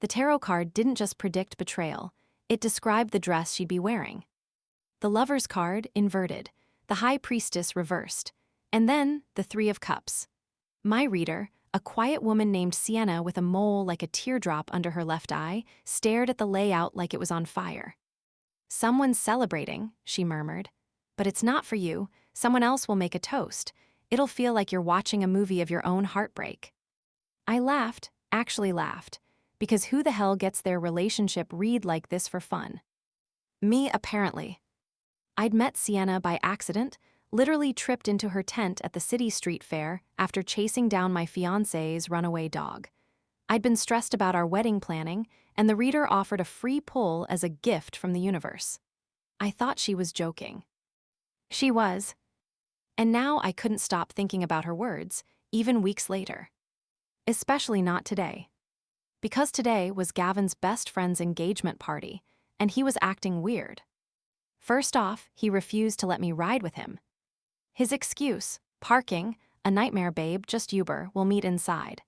The tarot card didn't just predict betrayal, it described the dress she'd be wearing. The Lover's card, inverted, the High Priestess reversed, and then the Three of Cups. My reader, a quiet woman named Sienna with a mole like a teardrop under her left eye, stared at the layout like it was on fire. "Someone's celebrating," she murmured. "But it's not for you. Someone else will make a toast. It'll feel like you're watching a movie of your own heartbreak." I laughed, actually laughed, because who the hell gets their relationship read like this for fun? Me, apparently. I'd met Sienna by accident, literally tripped into her tent at the city street fair after chasing down my fiancé's runaway dog. I'd been stressed about our wedding planning, and the reader offered a free pull as a gift from the universe. I thought she was joking. She was. And now I couldn't stop thinking about her words, even weeks later. Especially not today. Because today was Gavin's best friend's engagement party, and he was acting weird. First off, he refused to let me ride with him. His excuse, parking, "A nightmare, babe, just Uber, we'll meet inside."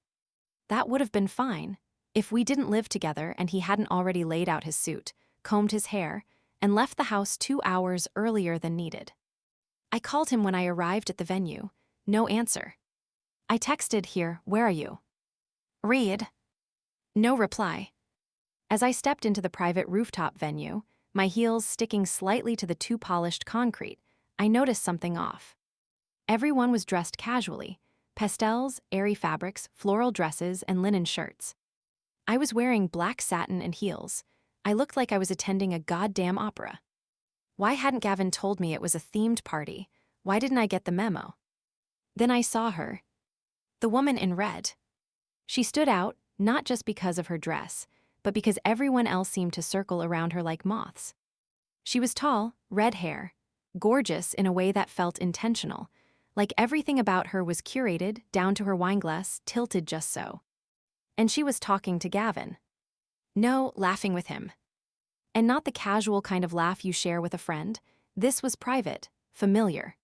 That would have been fine if we didn't live together and he hadn't already laid out his suit, combed his hair, and left the house 2 hours earlier than needed. I called him when I arrived at the venue. No answer. I texted, "Here, where are you?" "Read." No reply. As I stepped into the private rooftop venue, my heels sticking slightly to the too-polished concrete, I noticed something off. Everyone was dressed casually: pastels, airy fabrics, floral dresses, and linen shirts. I was wearing black satin and heels. I looked like I was attending a goddamn opera. Why hadn't Gavin told me it was a themed party? Why didn't I get the memo? Then I saw her. The woman in red. She stood out, not just because of her dress, but because everyone else seemed to circle around her like moths. She was tall, red hair, gorgeous in a way that felt intentional, like everything about her was curated down to her wineglass tilted just so. And she was talking to Gavin. No, laughing with him. And not the casual kind of laugh you share with a friend. This was private, familiar.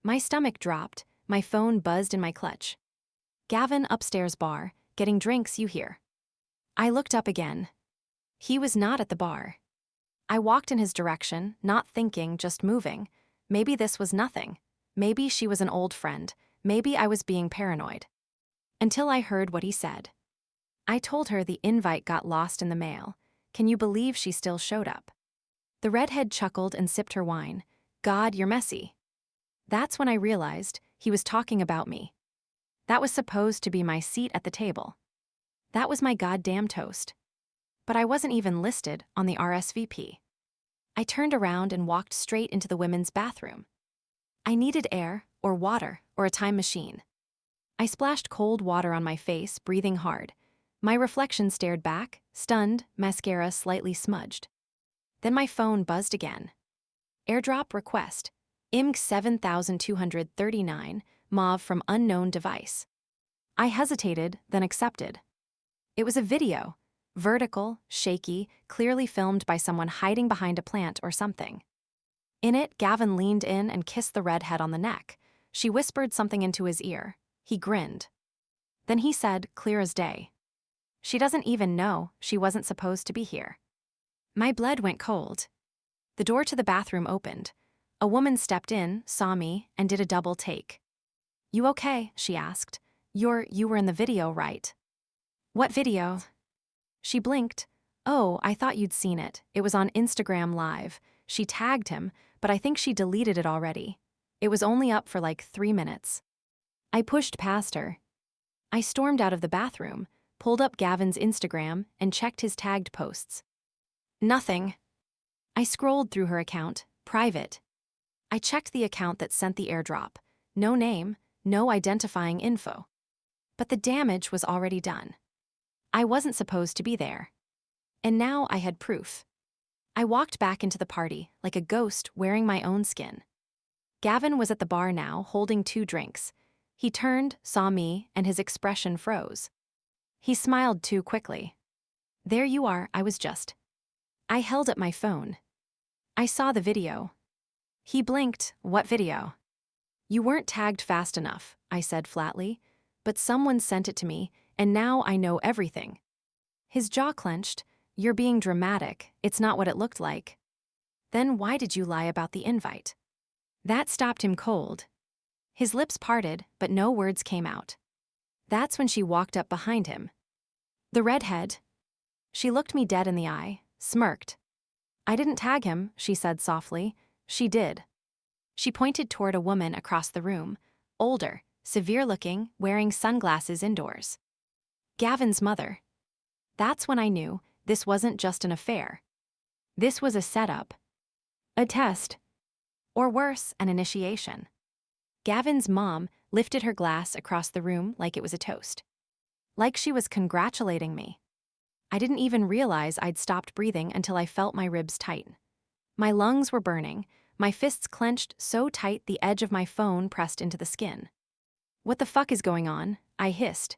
My stomach dropped, my phone buzzed in my clutch. "Gavin, upstairs bar, getting drinks, you hear." I looked up again. He was not at the bar. I walked in his direction, not thinking, just moving. Maybe this was nothing. Maybe she was an old friend. Maybe I was being paranoid. Until I heard what he said. I told her the invite got lost in the mail. Can you believe she still showed up? The redhead chuckled and sipped her wine. "God, you're messy." That's when I realized he was talking about me. That was supposed to be my seat at the table. That was my goddamn toast. But I wasn't even listed on the RSVP. I turned around and walked straight into the women's bathroom. I needed air, or water, or a time machine. I splashed cold water on my face, breathing hard. My reflection stared back, stunned, mascara slightly smudged. Then my phone buzzed again. Airdrop request. IMG 7239, mauve from unknown device. I hesitated, then accepted. It was a video. Vertical, shaky, clearly filmed by someone hiding behind a plant or something. In it, Gavin leaned in and kissed the redhead on the neck. She whispered something into his ear. He grinned. Then he said, clear as day, "She doesn't even know she wasn't supposed to be here." My blood went cold. The door to the bathroom opened. A woman stepped in, saw me, and did a double take. "You okay?" she asked. You were in the video, right?" "What video?" She blinked. "Oh, I thought you'd seen it. It was on Instagram Live. She tagged him, but I think she deleted it already. It was only up for like 3 minutes." I pushed past her. I stormed out of the bathroom, pulled up Gavin's Instagram, and checked his tagged posts. Nothing. I scrolled through her account, private. I checked the account that sent the airdrop. No name, no identifying info. But the damage was already done. I wasn't supposed to be there. And now I had proof. I walked back into the party, like a ghost wearing my own skin. Gavin was at the bar now, holding 2 drinks. He turned, saw me, and his expression froze. He smiled too quickly. "There you are, I was just..." I held up my phone. "I saw the video." He blinked. "What video?" "You weren't tagged fast enough," I said flatly. "But someone sent it to me, and now I know everything." His jaw clenched. You're being dramatic. It's not what it looked like. Then why did you lie about the invite? That stopped him cold. His lips parted, but no words came out. That's when she walked up behind him. The redhead. She looked me dead in the eye, smirked. I didn't tag him, she said softly. She did. She pointed toward a woman across the room, older, severe-looking, wearing sunglasses indoors. Gavin's mother. That's when I knew this wasn't just an affair. This was a setup. A test. Or worse, an initiation. Gavin's mom lifted her glass across the room like it was a toast. Like she was congratulating me. I didn't even realize I'd stopped breathing until I felt my ribs tighten. My lungs were burning, my fists clenched so tight the edge of my phone pressed into the skin. What the fuck is going on? I hissed.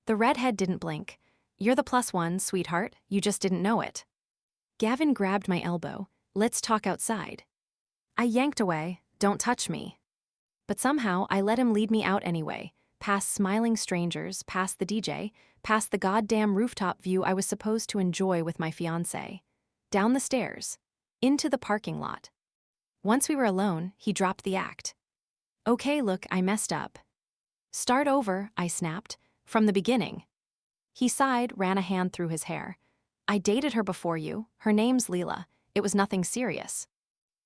The redhead didn't blink. You're the +1, sweetheart, you just didn't know it. Gavin grabbed my elbow. Let's talk outside. I yanked away. Don't touch me. But somehow I let him lead me out anyway, past smiling strangers, past the DJ, past the goddamn rooftop view I was supposed to enjoy with my fiancé. Down the stairs. Into the parking lot. Once we were alone, he dropped the act. Okay, look, I messed up. Start over, I snapped. From the beginning. He sighed, ran a hand through his hair. I dated her before you. Her name's Leela. It was nothing serious.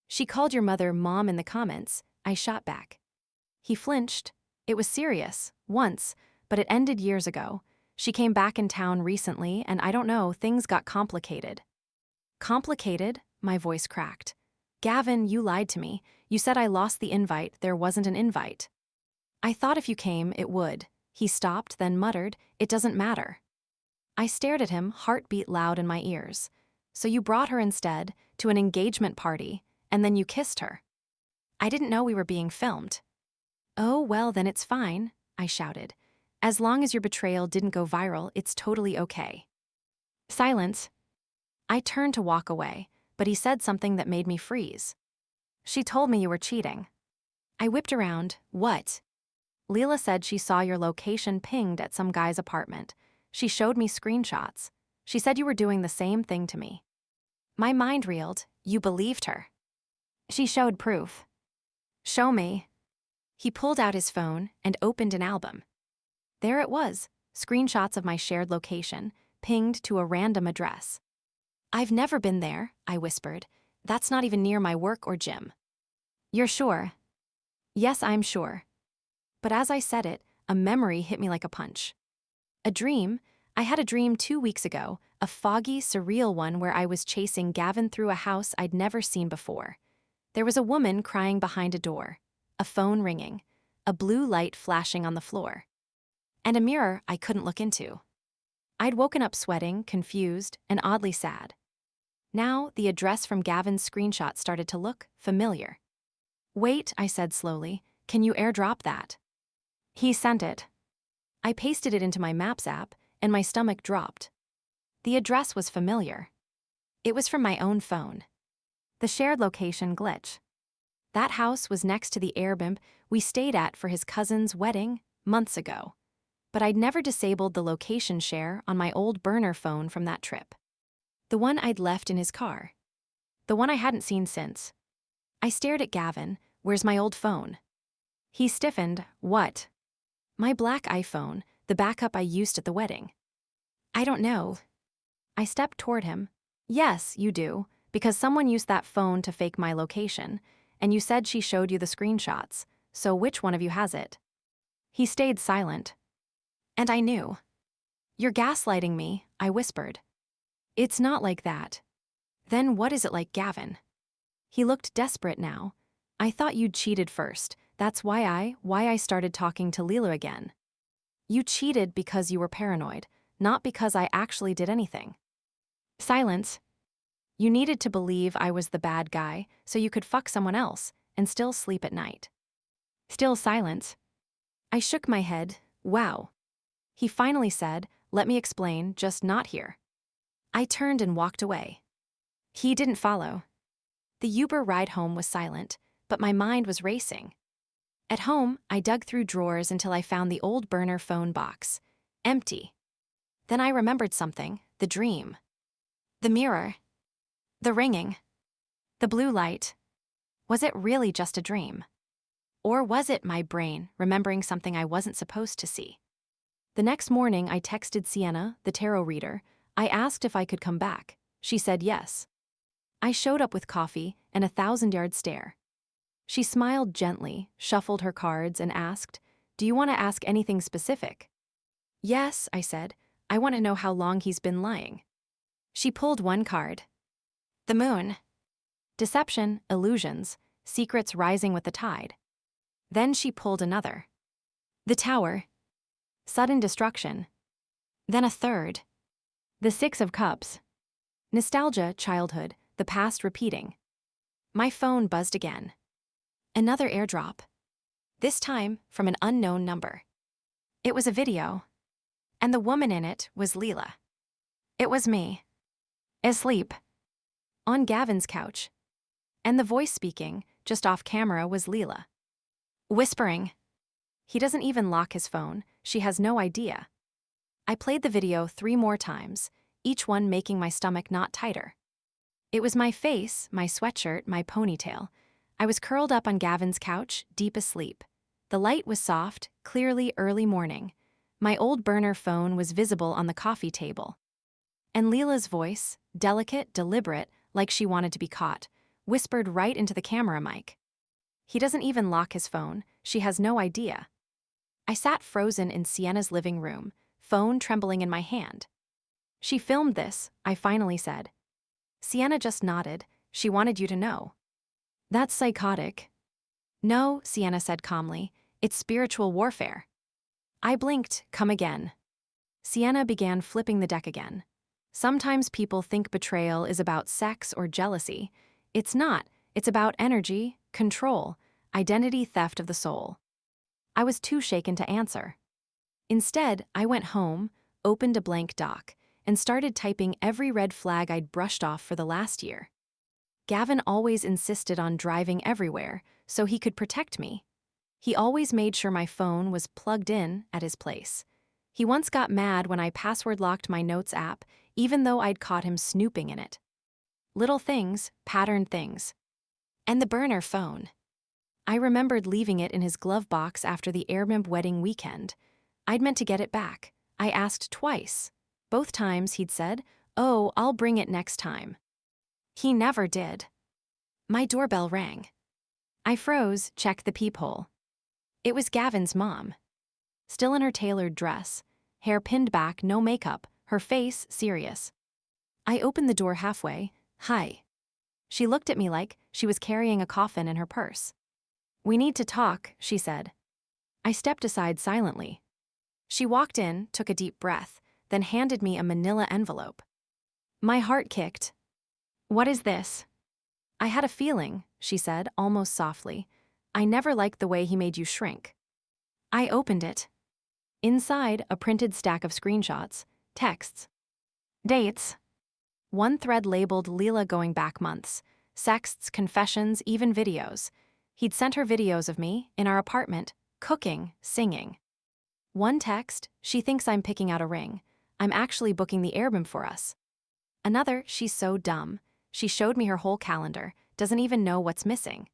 She called your mother Mom in the comments. I shot back. He flinched. It was serious, once, but it ended years ago. She came back in town recently, and I don't know, things got complicated. Complicated? My voice cracked. Gavin, you lied to me. You said I lost the invite. There wasn't an invite. I thought if you came, it would. He stopped, then muttered, it doesn't matter. I stared at him, heartbeat loud in my ears. So you brought her instead, to an engagement party, and then you kissed her. I didn't know we were being filmed. Oh, well, then it's fine, I shouted. As long as your betrayal didn't go viral, it's totally okay. Silence. I turned to walk away, but he said something that made me freeze. She told me you were cheating. I whipped around. What? Leela said she saw your location pinged at some guy's apartment. She showed me screenshots. She said you were doing the same thing to me. My mind reeled. You believed her. She showed proof. Show me. He pulled out his phone and opened an album. There it was, screenshots of my shared location, pinged to a random address. I've never been there, I whispered. That's not even near my work or gym. You're sure? Yes, I'm sure. But as I said it, a memory hit me like a punch. A dream? I had a dream 2 weeks ago, a foggy, surreal one where I was chasing Gavin through a house I'd never seen before. There was a woman crying behind a door, a phone ringing, a blue light flashing on the floor, and a mirror I couldn't look into. I'd woken up sweating, confused, and oddly sad. Now, the address from Gavin's screenshot started to look familiar. Wait, I said slowly, can you airdrop that? He sent it. I pasted it into my Maps app, and my stomach dropped. The address was familiar. It was from my own phone. The shared location glitch. That house was next to the Airbnb we stayed at for his cousin's wedding months ago. But I'd never disabled the location share on my old burner phone from that trip. The one I'd left in his car. The one I hadn't seen since. I stared at Gavin. Where's my old phone? He stiffened. What? My black iPhone, the backup I used at the wedding. I don't know. I stepped toward him. Yes, you do, because someone used that phone to fake my location, and you said she showed you the screenshots, so which one of you has it? He stayed silent. And I knew. You're gaslighting me, I whispered. It's not like that. Then what is it like, Gavin? He looked desperate now. I thought you'd cheated first. That's why I started talking to Leela again. You cheated because you were paranoid, not because I actually did anything. Silence. You needed to believe I was the bad guy so you could fuck someone else and still sleep at night. Still silence. I shook my head. Wow. He finally said, let me explain, just not here. I turned and walked away. He didn't follow. The Uber ride home was silent, but my mind was racing. At home, I dug through drawers until I found the old burner phone box. Empty. Then I remembered something, the dream. The mirror. The ringing. The blue light. Was it really just a dream? Or was it my brain remembering something I wasn't supposed to see? The next morning, I texted Sienna, the tarot reader. I asked if I could come back. She said yes. I showed up with coffee and a 1,000-yard stare. She smiled gently, shuffled her cards, and asked, "Do you want to ask anything specific?" "Yes," I said. "I want to know how long he's been lying." She pulled one card. The moon. Deception, illusions, secrets rising with the tide. Then she pulled another. The tower. Sudden destruction. Then a third. The 6 of Cups. Nostalgia, childhood, the past repeating. My phone buzzed again. Another airdrop. This time from an unknown number. It was a video. And the woman in it was Leela. It was me. Asleep. On Gavin's couch. And the voice speaking, just off camera, was Leela. Whispering. He doesn't even lock his phone, she has no idea. I played the video 3 more times, each one making my stomach knot tighter. It was my face, my sweatshirt, my ponytail. I was curled up on Gavin's couch, deep asleep. The light was soft, clearly early morning. My old burner phone was visible on the coffee table. And Leela's voice, delicate, deliberate, like she wanted to be caught, whispered right into the camera mic. He doesn't even lock his phone, she has no idea. I sat frozen in Sienna's living room, phone trembling in my hand. She filmed this, I finally said. Sienna just nodded, she wanted you to know. That's psychotic. No, Sienna said calmly, it's spiritual warfare. I blinked, come again. Sienna began flipping the deck again. Sometimes people think betrayal is about sex or jealousy. It's not, it's about energy, control, identity theft of the soul. I was too shaken to answer. Instead, I went home, opened a blank doc, and started typing every red flag I'd brushed off for the last year. Gavin always insisted on driving everywhere, so he could protect me. He always made sure my phone was plugged in at his place. He once got mad when I password-locked my notes app, even though I'd caught him snooping in it. Little things, patterned things. And the burner phone. I remembered leaving it in his glove box after the Airbnb wedding weekend. I'd meant to get it back. I asked twice. Both times he'd said, "Oh, I'll bring it next time." He never did. My doorbell rang. I froze, checked the peephole. It was Gavin's mom. Still in her tailored dress, hair pinned back, no makeup, her face serious. I opened the door halfway. "Hi." She looked at me like she was carrying a coffin in her purse. "We need to talk," she said. I stepped aside silently. She walked in, took a deep breath, then handed me a manila envelope. My heart kicked. "What is this?" "I had a feeling," she said, almost softly. "I never liked the way he made you shrink." I opened it. Inside, a printed stack of screenshots, texts. Dates. One thread labeled Leela going back months, sexts, confessions, even videos. He'd sent her videos of me, in our apartment, cooking, singing. One text, she thinks I'm picking out a ring. I'm actually booking the Airbnb for us. Another, she's so dumb. She showed me her whole calendar, doesn't even know what's missing.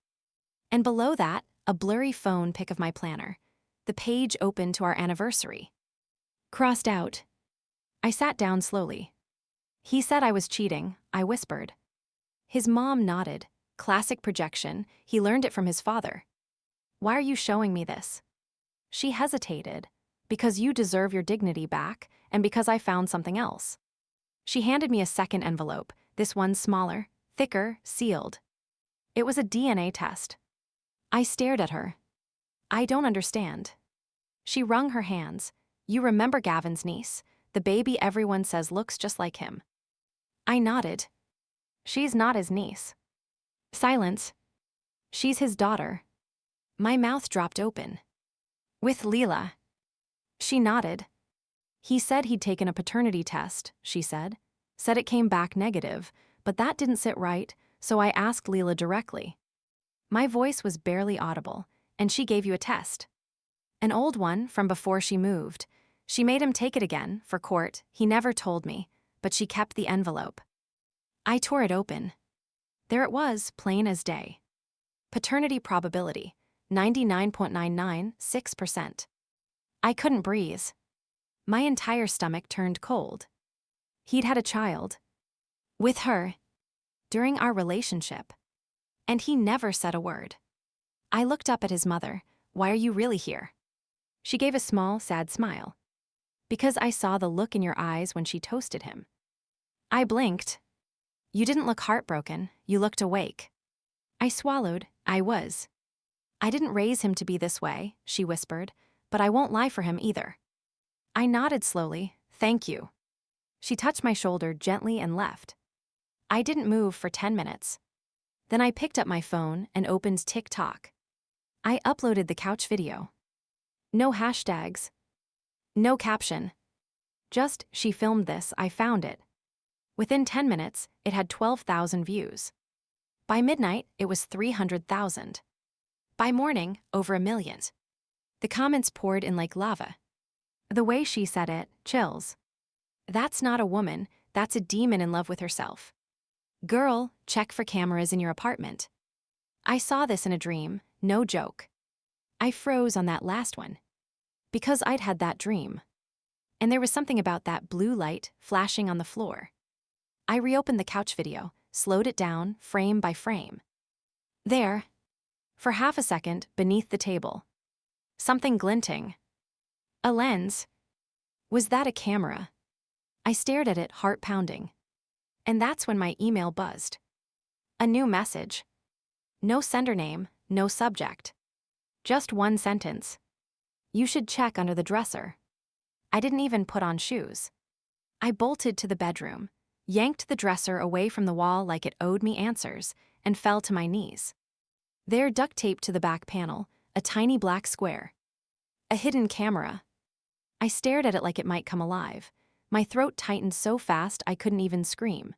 And below that, a blurry phone pic of my planner. The page open to our anniversary. Crossed out. I sat down slowly. He said I was cheating, I whispered. His mom nodded. Classic projection, he learned it from his father. "Why are you showing me this?" She hesitated. "Because you deserve your dignity back, and because I found something else." She handed me a second envelope, this one smaller, thicker, sealed. It was a DNA test. I stared at her. "I don't understand." She wrung her hands. "You remember Gavin's niece, the baby everyone says looks just like him." I nodded. "She's not his niece." Silence. "She's his daughter." My mouth dropped open. "With Leela." She nodded. "He said he'd taken a paternity test," she said. "Said it came back negative, but that didn't sit right, so I asked Leela directly." My voice was barely audible, and she gave you a test. "An old one from before she moved. She made him take it again, for court. He never told me, but she kept the envelope. I tore it open. There it was, plain as day. Paternity probability, 99.996%. I couldn't breathe. My entire stomach turned cold. He'd had a child. With her. During our relationship. And he never said a word. I looked up at his mother. Why are you really here? She gave a small, sad smile. Because I saw the look in your eyes when she toasted him. I blinked. You didn't look heartbroken, you looked awake. I swallowed. I was. I didn't raise him to be this way, she whispered, but I won't lie for him either. I nodded slowly. Thank you. She touched my shoulder gently and left. I didn't move for 10 minutes. Then I picked up my phone and opened TikTok. I uploaded the couch video. No hashtags. No caption. Just, she filmed this, I found it. Within 10 minutes, it had 12,000 views. By midnight, it was 300,000. By morning, over 1 million. The comments poured in like lava. The way she said it, chills. That's not a woman, that's a demon in love with herself. Girl, check for cameras in your apartment. I saw this in a dream, no joke. I froze on that last one. Because I'd had that dream. And there was something about that blue light flashing on the floor. I reopened the couch video, slowed it down, frame by frame. There. For half a second, beneath the table. Something glinting. A lens. Was that a camera? I stared at it, heart pounding. And that's when my email buzzed. A new message. No sender name, no subject. Just one sentence. You should check under the dresser. I didn't even put on shoes. I bolted to the bedroom, yanked the dresser away from the wall like it owed me answers, and fell to my knees. There, duct taped to the back panel, a tiny black square. A hidden camera. I stared at it like it might come alive. My throat tightened so fast I couldn't even scream.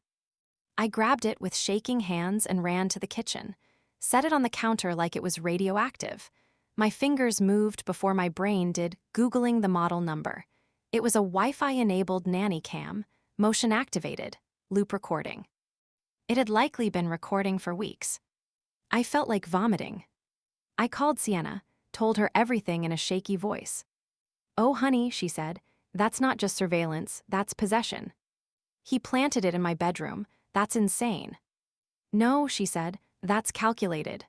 I grabbed it with shaking hands and ran to the kitchen, set it on the counter like it was radioactive. My fingers moved before my brain did, Googling the model number. It was a Wi-Fi-enabled nanny cam, motion-activated, loop recording. It had likely been recording for weeks. I felt like vomiting. I called Sienna, told her everything in a shaky voice. Oh honey, she said, that's not just surveillance, that's possession. He planted it in my bedroom, that's insane. No, she said, that's calculated.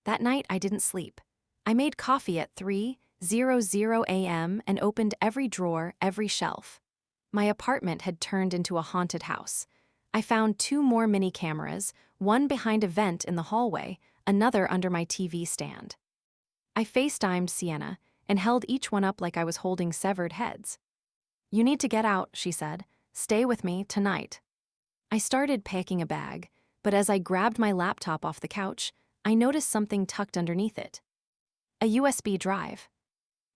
That night I didn't sleep. I made coffee at 3:00 a.m. and opened every drawer, every shelf. My apartment had turned into a haunted house. I found 2 more mini cameras, one behind a vent in the hallway, another under my TV stand. I FaceTimed Sienna and held each one up like I was holding severed heads. You need to get out, she said. Stay with me tonight. I started packing a bag, but as I grabbed my laptop off the couch, I noticed something tucked underneath it. A USB drive.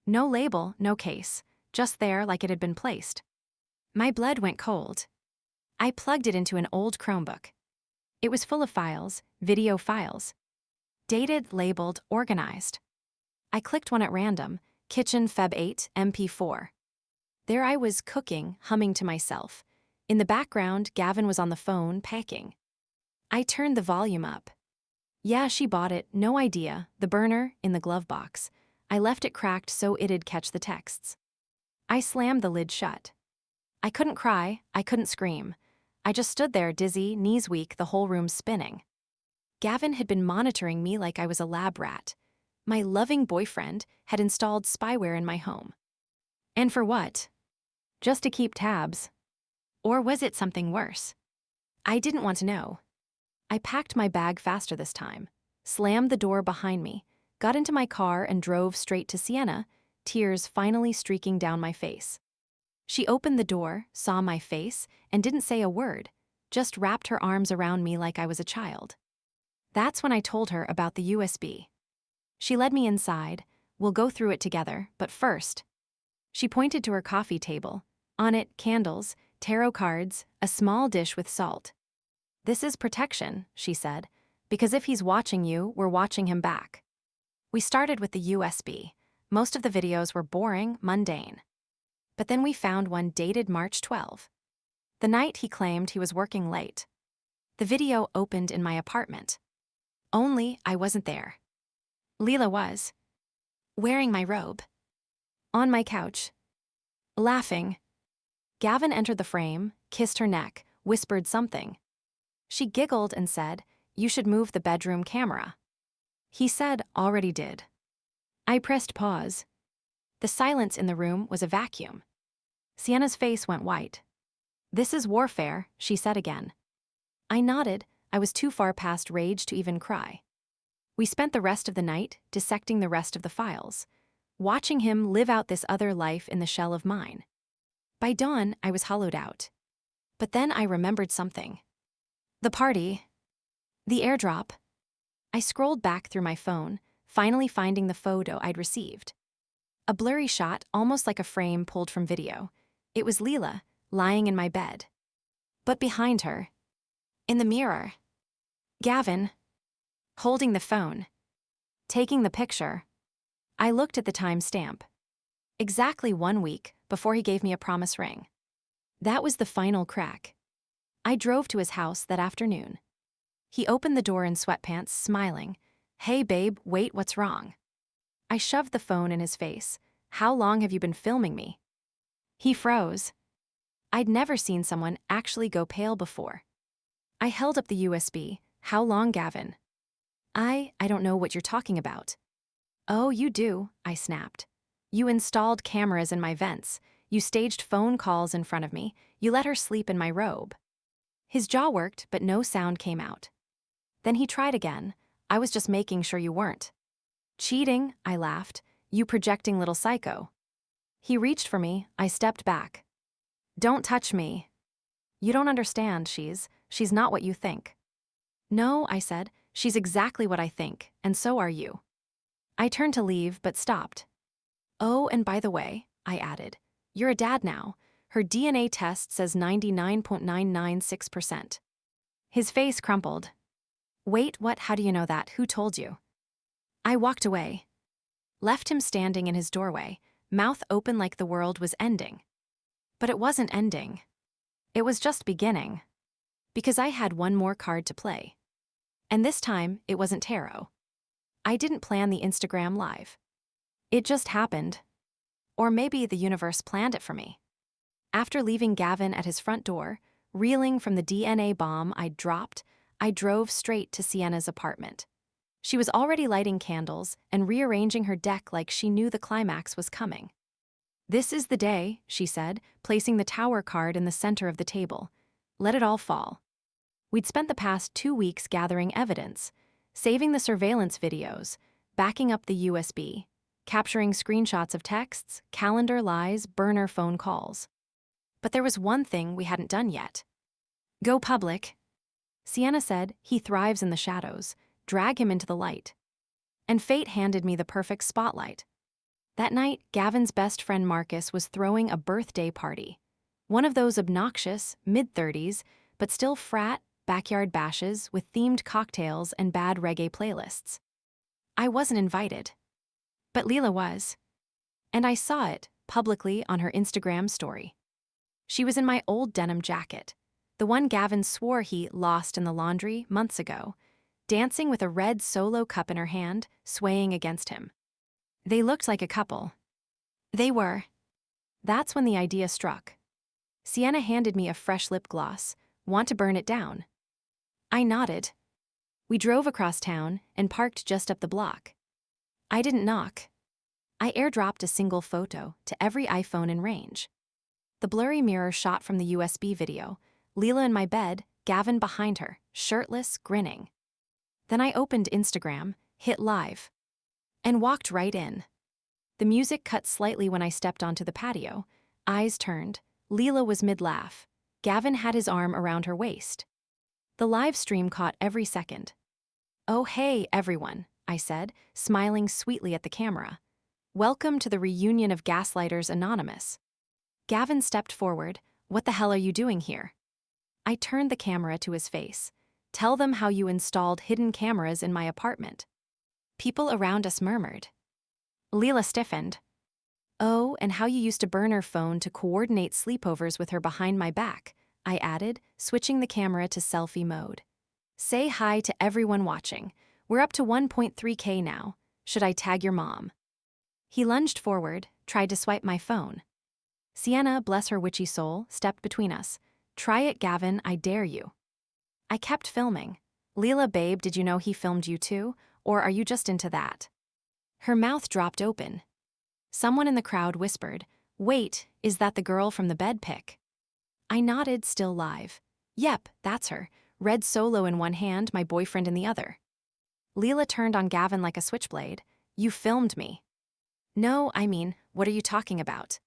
No label, no case, just there like it had been placed. My blood went cold. I plugged it into an old Chromebook. It was full of files, video files. Dated, labeled, organized. I clicked one at random, Kitchen Feb 8, MP4. There I was cooking, humming to myself. In the background, Gavin was on the phone, packing. I turned the volume up. Yeah, she bought it, no idea, the burner, in the glove box. I left it cracked so it'd catch the texts. I slammed the lid shut. I couldn't cry, I couldn't scream. I just stood there dizzy, knees weak, the whole room spinning. Gavin had been monitoring me like I was a lab rat. My loving boyfriend had installed spyware in my home. And for what? Just to keep tabs. Or was it something worse? I didn't want to know. I packed my bag faster this time, slammed the door behind me, got into my car and drove straight to Sienna, tears finally streaking down my face. She opened the door, saw my face, and didn't say a word, just wrapped her arms around me like I was a child. That's when I told her about the USB. She led me inside. We'll go through it together, but first. She pointed to her coffee table. On it, candles, tarot cards, a small dish with salt. This is protection, she said, because if he's watching you, we're watching him back. We started with the USB. Most of the videos were boring, mundane. But then we found one dated March 12, the night he claimed he was working late. The video opened in my apartment. Only I wasn't there. Leela was. Wearing my robe. On my couch. Laughing. Gavin entered the frame, kissed her neck, whispered something. She giggled and said, "You should move the bedroom camera." He said, "Already did." I pressed pause. The silence in the room was a vacuum. Sienna's face went white. "This is warfare," she said again. I nodded. I was too far past rage to even cry. We spent the rest of the night dissecting the rest of the files, watching him live out this other life in the shell of mine. By dawn, I was hollowed out. But then I remembered something. The party. The airdrop. I scrolled back through my phone, finally finding the photo I'd received. A blurry shot, almost like a frame pulled from video. It was Leela, lying in my bed. But behind her, in the mirror, Gavin, holding the phone, taking the picture. I looked at the timestamp. Exactly 1 week before he gave me a promise ring. That was the final crack. I drove to his house that afternoon. He opened the door in sweatpants, smiling. "Hey babe, wait, what's wrong?" I shoved the phone in his face. "How long have you been filming me?" He froze. I'd never seen someone actually go pale before. I held up the USB. "How long, Gavin?" I don't know what you're talking about." "Oh, you do," I snapped. "You installed cameras in my vents. You staged phone calls in front of me. You let her sleep in my robe." His jaw worked, but no sound came out. Then he tried again. "I was just making sure you weren't." "Cheating," I laughed. "You projecting little psycho." He reached for me. I stepped back. "Don't touch me. You don't understand, she's not what you think." "No," I said, "she's exactly what I think, and so are you." I turned to leave, but stopped. "Oh, and by the way," I added, "you're a dad now. Her DNA test says 99.996%. His face crumpled. "Wait, what? How do you know that? Who told you?" I walked away. Left him standing in his doorway, mouth open like the world was ending. But it wasn't ending. It was just beginning. Because I had one more card to play. And this time, it wasn't tarot. I didn't plan the Instagram live. It just happened. Or maybe the universe planned it for me. After leaving Gavin at his front door, reeling from the DNA bomb I'd dropped, I drove straight to Sienna's apartment. She was already lighting candles and rearranging her deck like she knew the climax was coming. "This is the day," she said, placing the tower card in the center of the table. "Let it all fall." We'd spent the past 2 weeks gathering evidence, saving the surveillance videos, backing up the USB, capturing screenshots of texts, calendar lies, burner phone calls. But there was one thing we hadn't done yet. Go public. Sienna said, "He thrives in the shadows. Drag him into the light." And fate handed me the perfect spotlight. That night, Gavin's best friend Marcus was throwing a birthday party. One of those obnoxious, mid-30s, but still frat, backyard bashes with themed cocktails and bad reggae playlists. I wasn't invited. But Leela was. And I saw it, publicly on her Instagram story. She was in my old denim jacket, the one Gavin swore he lost in the laundry months ago, dancing with a red Solo cup in her hand, swaying against him. They looked like a couple. They were. That's when the idea struck. Sienna handed me a fresh lip gloss. "Want to burn it down?" I nodded. We drove across town and parked just up the block. I didn't knock. I airdropped a single photo to every iPhone in range. The blurry mirror shot from the USB video, Leela in my bed, Gavin behind her, shirtless, grinning. Then I opened Instagram, hit live, and walked right in. The music cut slightly when I stepped onto the patio. Eyes turned. Leela was mid-laugh. Gavin had his arm around her waist. The live stream caught every second. "Oh hey, everyone," I said, smiling sweetly at the camera. "Welcome to the reunion of Gaslighters Anonymous." Gavin stepped forward. "What the hell are you doing here?" I turned the camera to his face. "Tell them how you installed hidden cameras in my apartment." People around us murmured. Leela stiffened. Oh, and how you used to burn her phone to coordinate sleepovers with her behind my back, I added, switching the camera to selfie mode. Say hi to everyone watching. We're up to 1.3K now. Should I tag your mom? He lunged forward, tried to swipe my phone. Sienna, bless her witchy soul, stepped between us. Try it, Gavin, I dare you. I kept filming. Leela, babe, did you know he filmed you too? Or are you just into that? Her mouth dropped open. Someone in the crowd whispered, wait, is that the girl from the bed pic? I nodded, still live. Yep, that's her. Red Solo in one hand, my boyfriend in the other. Leela turned on Gavin like a switchblade. You filmed me. No, I mean, what are you talking about?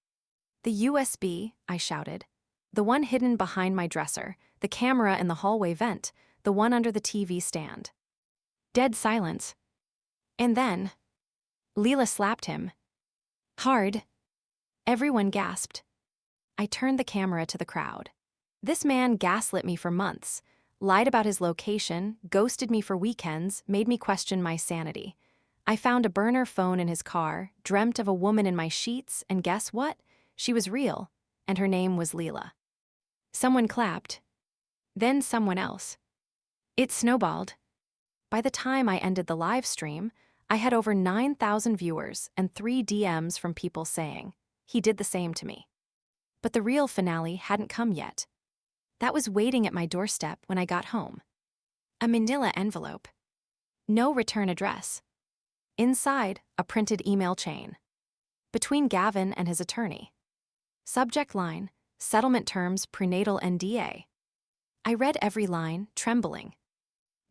The USB, I shouted. The one hidden behind my dresser, the camera in the hallway vent, the one under the TV stand. Dead silence. And then, Leela slapped him. Hard. Everyone gasped. I turned the camera to the crowd. This man gaslit me for months, lied about his location, ghosted me for weekends, made me question my sanity. I found a burner phone in his car, dreamt of a woman in my sheets, and guess what? She was real, and her name was Leela. Someone clapped. Then someone else. It snowballed. By the time I ended the live stream, I had over 9,000 viewers and 3 DMs from people saying, he did the same to me. But the real finale hadn't come yet. That was waiting at my doorstep when I got home. A manila envelope. No return address. Inside, a printed email chain. Between Gavin and his attorney. Subject line, settlement terms prenatal NDA. I read every line, trembling.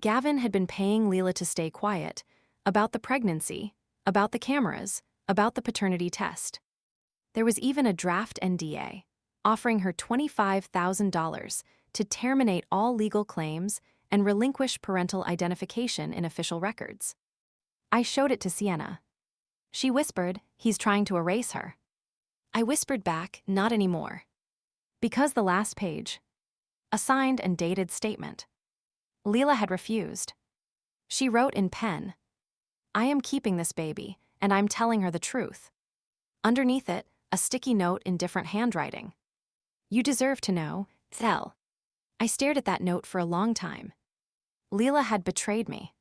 Gavin had been paying Leela to stay quiet, about the pregnancy, about the cameras, about the paternity test. There was even a draft NDA, offering her $25,000 to terminate all legal claims and relinquish parental identification in official records. I showed it to Sienna. She whispered, he's trying to erase her. I whispered back, not anymore. Because the last page, a signed and dated statement. Leela had refused. She wrote in pen, I am keeping this baby, and I'm telling her the truth. Underneath it, a sticky note in different handwriting. You deserve to know, Thel. I stared at that note for a long time. Leela had betrayed me.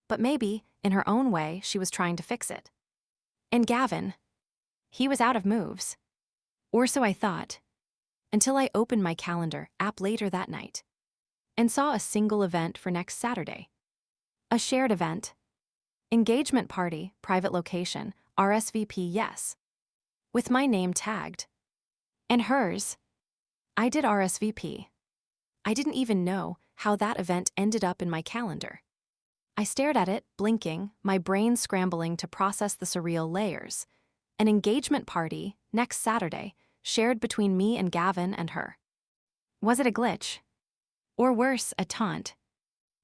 But maybe, in her own way, she was trying to fix it. And Gavin, he was out of moves. Or so I thought. Until I opened my calendar app later that night and saw a single event for next Saturday. A shared event. Engagement party, private location, RSVP yes. With my name tagged. And hers. I did RSVP. I didn't even know how that event ended up in my calendar. I stared at it, blinking, my brain scrambling to process the surreal layers. An engagement party, next Saturday, shared between me and Gavin and her. Was it a glitch? Or worse, a taunt?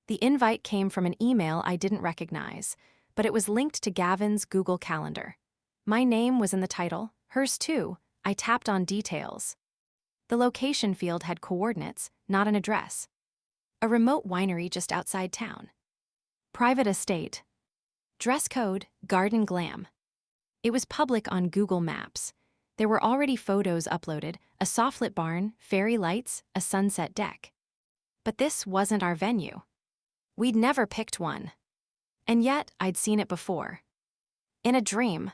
The invite came from an email I didn't recognize, but it was linked to Gavin's Google Calendar. My name was in the title, hers too. I tapped on details. The location field had coordinates, not an address. A remote winery just outside town. Private estate. Dress code, garden glam. It was public on Google Maps. There were already photos uploaded, a softlit barn, fairy lights, a sunset deck. But this wasn't our venue. We'd never picked one. And yet, I'd seen it before. In a dream.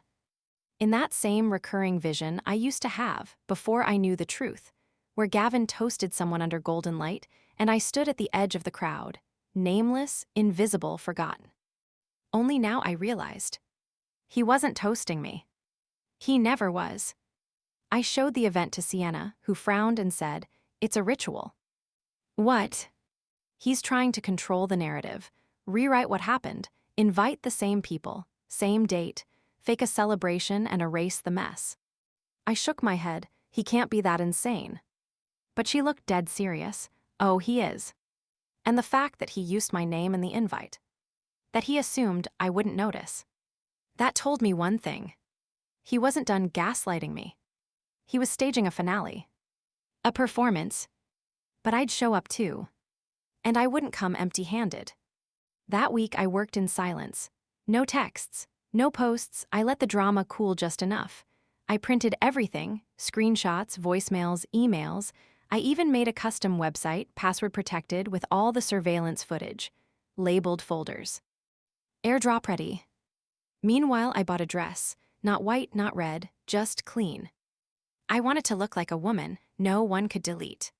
In that same recurring vision I used to have before I knew the truth, where Gavin toasted someone under golden light, and I stood at the edge of the crowd, nameless, invisible, forgotten. Only now I realized. He wasn't toasting me. He never was. I showed the event to Sienna, who frowned and said, it's a ritual. What? He's trying to control the narrative, rewrite what happened, invite the same people, same date, fake a celebration and erase the mess. I shook my head, he can't be that insane. But she looked dead serious. Oh, he is. And the fact that he used my name in the invite. That he assumed I wouldn't notice. That told me one thing. He wasn't done gaslighting me. He was staging a finale. A performance. But I'd show up too. And I wouldn't come empty-handed. That week I worked in silence. No texts, no posts, I let the drama cool just enough. I printed everything, screenshots, voicemails, emails. I even made a custom website, password protected, with all the surveillance footage. Labeled folders. Airdrop ready. Meanwhile, I bought a dress. Not white, not red, just clean. I wanted to look like a woman no one could delete.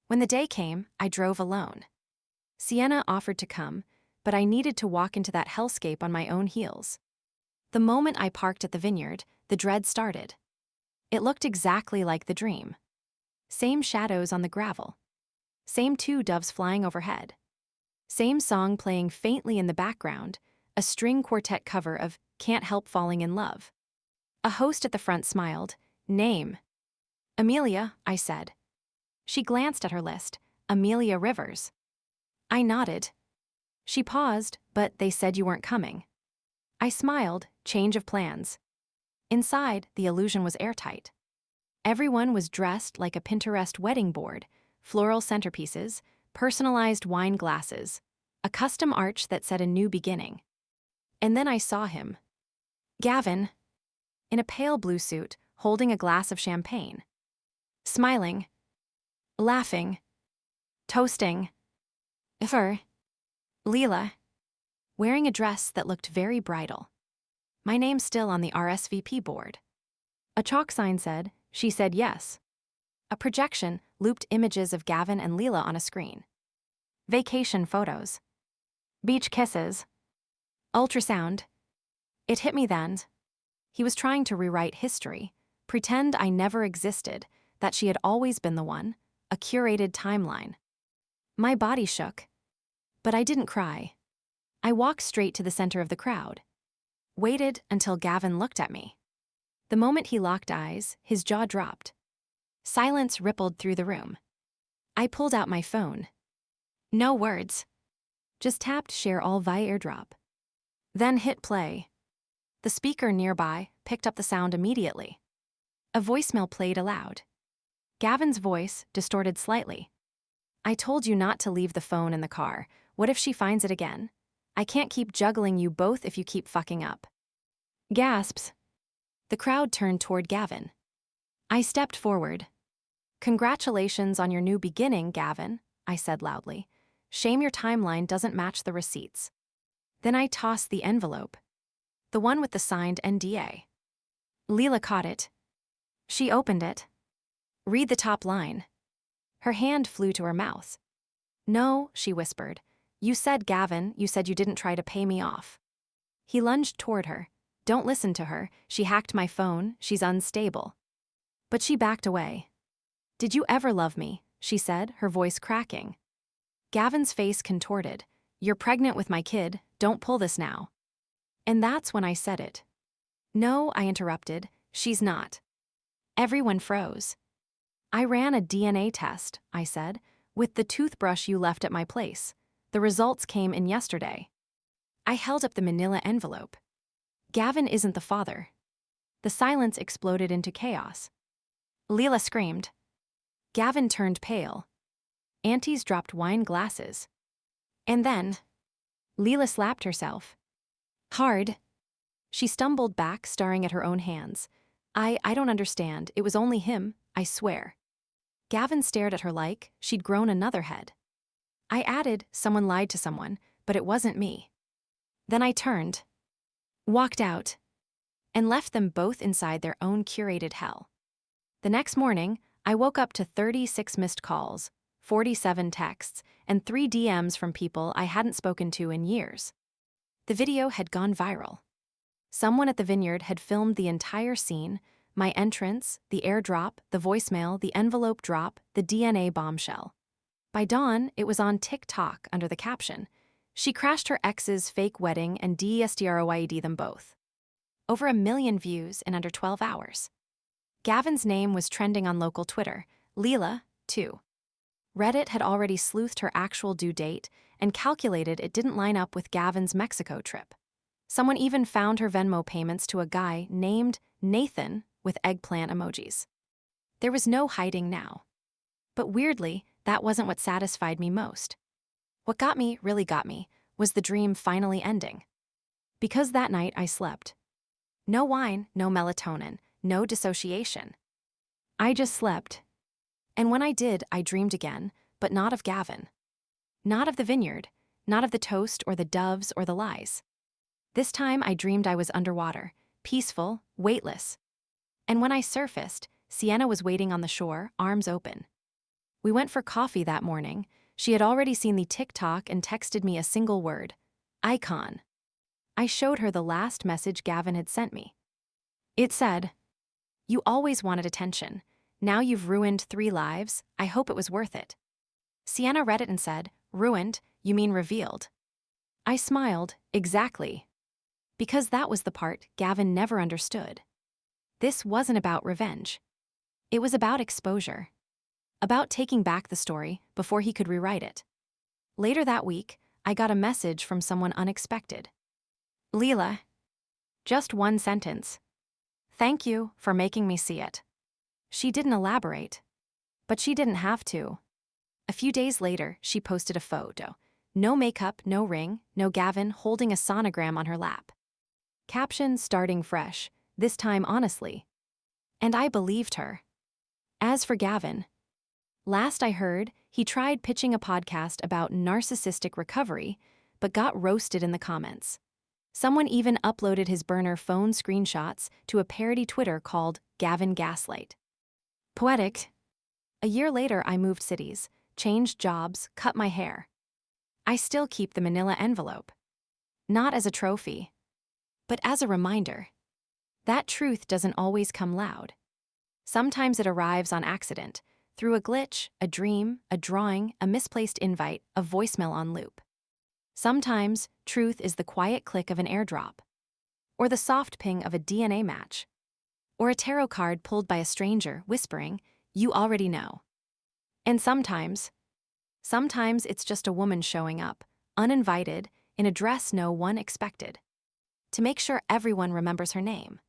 When the day came, I drove alone. Sienna offered to come, but I needed to walk into that hellscape on my own heels. The moment I parked at the vineyard, the dread started. It looked exactly like the dream. Same shadows on the gravel. Same two doves flying overhead. Same song playing faintly in the background, a string quartet cover of Can't Help Falling in Love. A host at the front smiled. Name. Amelia, I said. She glanced at her list. Amelia Rivers. I nodded. She paused, but they said you weren't coming. I smiled, change of plans. Inside, the illusion was airtight. Everyone was dressed like a Pinterest wedding board, floral centerpieces, personalized wine glasses, a custom arch that said a new beginning. And then I saw him. Gavin, in a pale blue suit, holding a glass of champagne. Smiling. Laughing. Toasting. Her. Leela. Wearing a dress that looked very bridal. My name still on the RSVP board. A chalk sign said, she said yes. A projection looped images of Gavin and Leela on a screen. Vacation photos. Beach kisses. Ultrasound. It hit me then. He was trying to rewrite history, pretend I never existed, that she had always been the one, a curated timeline. My body shook. But I didn't cry. I walked straight to the center of the crowd. Waited until Gavin looked at me. The moment he locked eyes, his jaw dropped. Silence rippled through the room. I pulled out my phone. No words. Just tapped share all via AirDrop. Then hit play. The speaker nearby picked up the sound immediately. A voicemail played aloud. Gavin's voice distorted slightly. I told you not to leave the phone in the car. What if she finds it again? I can't keep juggling you both if you keep fucking up. Gasps. The crowd turned toward Gavin. I stepped forward. Congratulations on your new beginning, Gavin, I said loudly. Shame your timeline doesn't match the receipts. Then I tossed the envelope. The one with the signed NDA. Leela caught it. She opened it. Read the top line. Her hand flew to her mouth. No, she whispered. You said, Gavin, you said you didn't try to pay me off. He lunged toward her. Don't listen to her. She hacked my phone. She's unstable. But she backed away. Did you ever love me? She said, her voice cracking. Gavin's face contorted. You're pregnant with my kid. Don't pull this now. And that's when I said it. No, I interrupted. She's not. Everyone froze. I ran a DNA test, I said, with the toothbrush you left at my place. The results came in yesterday. I held up the manila envelope. Gavin isn't the father. The silence exploded into chaos. Leela screamed. Gavin turned pale. Aunties dropped wine glasses. And then, Leela slapped herself. Hard. She stumbled back, staring at her own hands. I don't understand. It was only him, I swear. Gavin stared at her like she'd grown another head. I added, someone lied to someone, but it wasn't me. Then I turned, walked out, and left them both inside their own curated hell. The next morning, I woke up to 36 missed calls, 47 texts, and 3 DMs from people I hadn't spoken to in years. The video had gone viral. Someone at the vineyard had filmed the entire scene, my entrance, the airdrop, the voicemail, the envelope drop, the DNA bombshell. By dawn, it was on TikTok under the caption, she crashed her ex's fake wedding and destroyed them both. Over 1 million views in under 12 hours. Gavin's name was trending on local Twitter, Leela, too. Reddit had already sleuthed her actual due date and calculated it didn't line up with Gavin's Mexico trip. Someone even found her Venmo payments to a guy named Nathan with eggplant emojis. There was no hiding now. But weirdly, that wasn't what satisfied me most. What really got me, was the dream finally ending. Because that night I slept. No wine, no melatonin, no dissociation. I just slept. And when I did, I dreamed again, but not of Gavin. Not of the vineyard, not of the toast or the doves or the lies. This time I dreamed I was underwater, peaceful, weightless. And when I surfaced, Sienna was waiting on the shore, arms open. We went for coffee that morning. She had already seen the TikTok and texted me a single word: icon. I showed her the last message Gavin had sent me. It said, "You always wanted attention. Now you've ruined 3 lives. I hope it was worth it." Sienna read it and said, "Ruined? You mean revealed?" I smiled, exactly. Because that was the part Gavin never understood. This wasn't about revenge. It was about exposure. About taking back the story before he could rewrite it. Later that week, I got a message from someone unexpected. "Leela." Just one sentence. "Thank you for making me see it." She didn't elaborate. But she didn't have to. A few days later, she posted a photo. No makeup, no ring, no Gavin holding a sonogram on her lap. Caption starting fresh, this time honestly. And I believed her. As for Gavin, last I heard, he tried pitching a podcast about narcissistic recovery, but got roasted in the comments. Someone even uploaded his burner phone screenshots to a parody Twitter called Gavin Gaslight. Poetic. A year later, I moved cities, changed jobs, cut my hair. I still keep the manila envelope. Not as a trophy, but as a reminder. That truth doesn't always come loud. Sometimes it arrives on accident, through a glitch, a dream, a drawing, a misplaced invite, a voicemail on loop. Sometimes truth is the quiet click of an airdrop, or the soft ping of a DNA match, or a tarot card pulled by a stranger whispering, "You already know." And sometimes it's just a woman showing up, uninvited, in a dress no one expected, to make sure everyone remembers her name.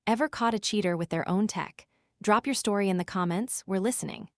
Ever caught a cheater with their own tech? Drop your story in the comments, we're listening.